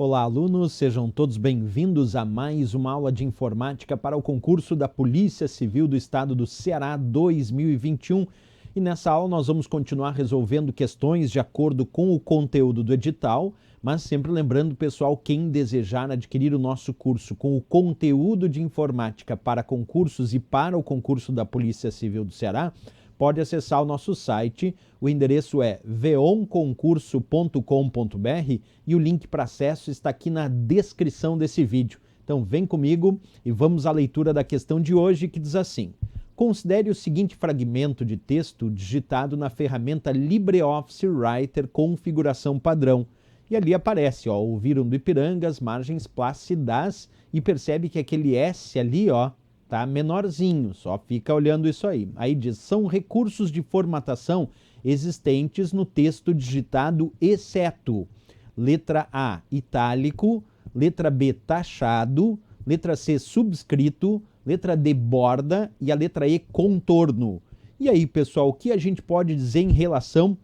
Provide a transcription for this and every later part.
Olá, alunos, sejam todos bem-vindos a mais uma aula de informática para o concurso da Polícia Civil do Estado do Ceará 2021. E nessa aula nós vamos continuar resolvendo questões de acordo com o conteúdo do edital, mas sempre lembrando, pessoal, quem desejar adquirir o nosso curso com o conteúdo de informática para concursos e para o concurso da Polícia Civil do Ceará, pode acessar o nosso site, o endereço é veonconcurso.com.br e o link para acesso está aqui na descrição desse vídeo. Então vem comigo e vamos à leitura da questão de hoje, que diz assim: considere o seguinte fragmento de texto digitado na ferramenta LibreOffice Writer configuração padrão. E ali aparece, ouviram do Ipiranga as margens plácidas, e percebe que aquele S ali, tá menorzinho, só fica olhando isso aí. Aí diz, são recursos de formatação existentes no texto digitado, exceto letra A, itálico, letra B, taxado, letra C, subscrito, letra D, borda e a letra E, contorno. E aí, pessoal, o que a gente pode dizer em relação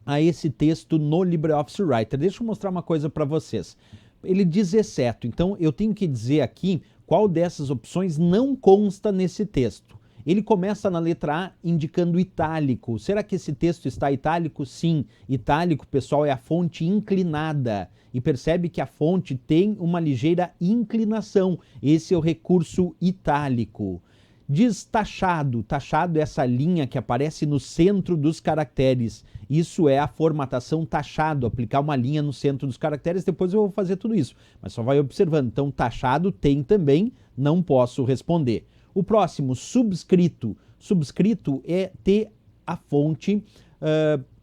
a esse texto no LibreOffice Writer? Deixa eu mostrar uma coisa para vocês. Ele diz exceto, então eu tenho que dizer aqui qual dessas opções não consta nesse texto. Ele começa na letra A indicando itálico. Será que esse texto está itálico? Sim. Itálico, pessoal, é a fonte inclinada. E percebe que a fonte tem uma ligeira inclinação. Esse é o recurso itálico. Diz taxado. Taxado é essa linha que aparece no centro dos caracteres. Isso é a formatação taxado, aplicar uma linha no centro dos caracteres. Depois eu vou fazer tudo isso, mas só vai observando. Então, taxado tem também, não posso responder. O próximo, subscrito. Subscrito é ter a fonte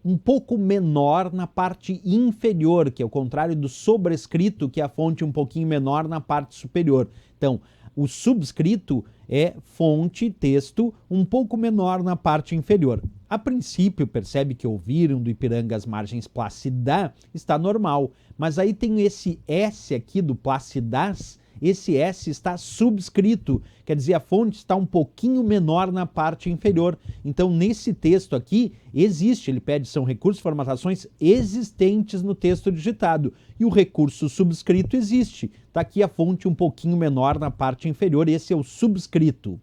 um pouco menor na parte inferior, que é o contrário do sobrescrito, que é a fonte um pouquinho menor na parte superior. Então, o subscrito é fonte, texto, um pouco menor na parte inferior. A princípio, percebe que ouviram do Ipiranga as margens plácidas, está normal. Mas aí tem esse S aqui do plácidas, esse S está subscrito, quer dizer, a fonte está um pouquinho menor na parte inferior. Então, nesse texto aqui, existe, ele pede, são recursos, formatações existentes no texto digitado. E o recurso subscrito existe. Está aqui a fonte um pouquinho menor na parte inferior, esse é o subscrito.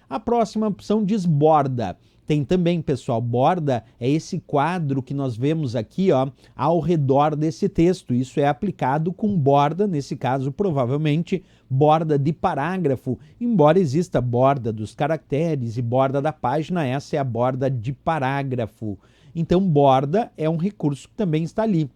A próxima opção diz borda. Tem também, pessoal, borda é esse quadro que nós vemos aqui, ao redor desse texto. Isso é aplicado com borda, nesse caso, provavelmente, borda de parágrafo, embora exista borda dos caracteres e borda da página, essa é a borda de parágrafo. Então, borda é um recurso que também está ali.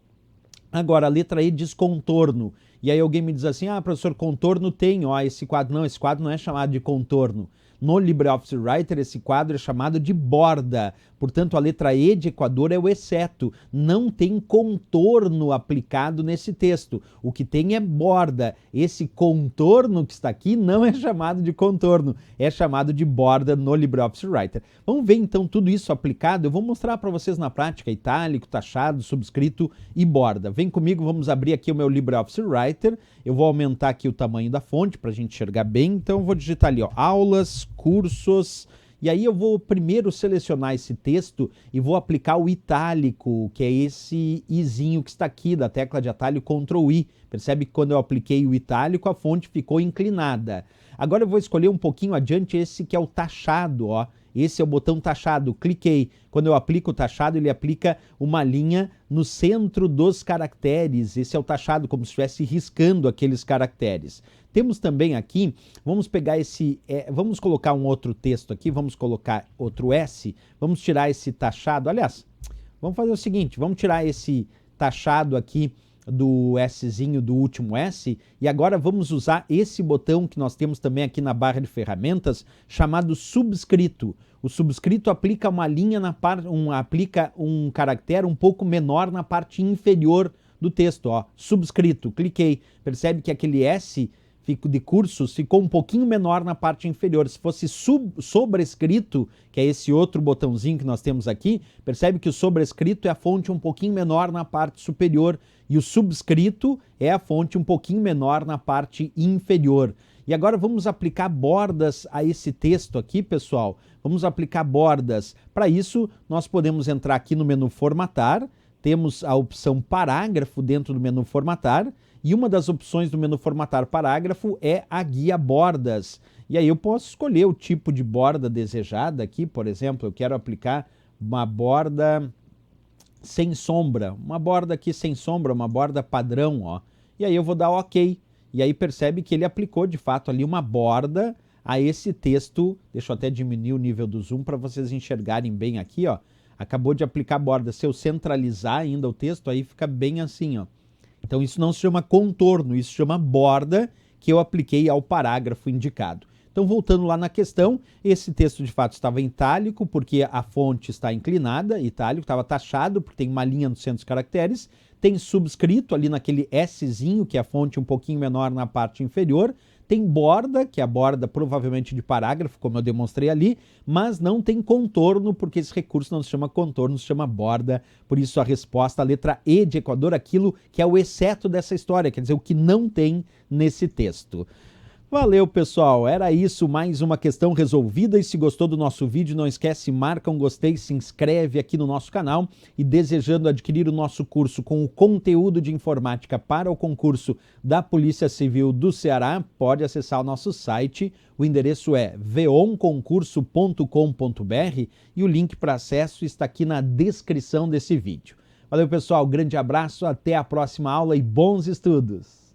Agora, a letra E diz contorno. E aí alguém me diz assim, professor, contorno tem, esse quadro. Não, esse quadro não é chamado de contorno. No LibreOffice Writer, esse quadro é chamado de borda. Portanto, a letra E de Equador é o exceto. Não tem contorno aplicado nesse texto. O que tem é borda. Esse contorno que está aqui não é chamado de contorno, é chamado de borda no LibreOffice Writer. Vamos ver então tudo isso aplicado. Eu vou mostrar para vocês na prática, itálico, taxado, subscrito e borda. Vem comigo, vamos abrir aqui o meu LibreOffice Writer. Eu vou aumentar aqui o tamanho da fonte para a gente enxergar bem. Então eu vou digitar ali, aulas, cursos, e aí eu vou primeiro selecionar esse texto e vou aplicar o itálico, que é esse izinho que está aqui, da tecla de atalho Ctrl I. Percebe que quando eu apliquei o itálico, a fonte ficou inclinada. Agora eu vou escolher um pouquinho adiante esse que é o taxado, Esse é o botão taxado, cliquei. Quando eu aplico o taxado, ele aplica uma linha no centro dos caracteres. Esse é o taxado, como se estivesse riscando aqueles caracteres. Temos também aqui, vamos pegar vamos colocar um outro texto aqui, vamos colocar outro S, vamos tirar esse taxado. Aliás, vamos fazer o seguinte, vamos tirar esse taxado aqui do Szinho do último S, e agora vamos usar esse botão que nós temos também aqui na barra de ferramentas, chamado subscrito. O subscrito aplica uma linha aplica um caractere um pouco menor na parte inferior do texto, subscrito, cliquei. Percebe que aquele S de cursos ficou um pouquinho menor na parte inferior. Se fosse sobrescrito, que é esse outro botãozinho que nós temos aqui, percebe que o sobrescrito é a fonte um pouquinho menor na parte superior e o subscrito é a fonte um pouquinho menor na parte inferior. E agora vamos aplicar bordas a esse texto aqui, pessoal. Vamos aplicar bordas. Para isso, nós podemos entrar aqui no menu Formatar, temos a opção parágrafo dentro do menu formatar, e uma das opções do menu formatar parágrafo é a guia bordas. E aí eu posso escolher o tipo de borda desejada aqui, por exemplo, eu quero aplicar uma borda sem sombra, uma borda aqui sem sombra, uma borda padrão, ó. E aí eu vou dar OK. E aí percebe que ele aplicou de fato ali uma borda a esse texto. Deixa eu até diminuir o nível do zoom para vocês enxergarem bem aqui, ó. Acabou de aplicar borda. Se eu centralizar ainda o texto, aí fica bem assim, ó. Então isso não se chama contorno, isso se chama borda que eu apliquei ao parágrafo indicado. Então, voltando lá na questão, esse texto de fato estava em itálico, porque a fonte está inclinada, itálico, estava taxado, porque tem uma linha no centro dos caracteres, tem subscrito ali naquele Szinho, que é a fonte um pouquinho menor na parte inferior, tem borda, que é a borda provavelmente de parágrafo, como eu demonstrei ali, mas não tem contorno, porque esse recurso não se chama contorno, se chama borda. Por isso a resposta, a letra E de Equador, aquilo que é o exceto dessa história, quer dizer, o que não tem nesse texto. Valeu, pessoal, era isso, mais uma questão resolvida. E se gostou do nosso vídeo, não esquece, marca um gostei, se inscreve aqui no nosso canal. E desejando adquirir o nosso curso com o conteúdo de informática para o concurso da Polícia Civil do Ceará, pode acessar o nosso site. O endereço é veonconcurso.com.br e o link para acesso está aqui na descrição desse vídeo. Valeu, pessoal, grande abraço, até a próxima aula e bons estudos!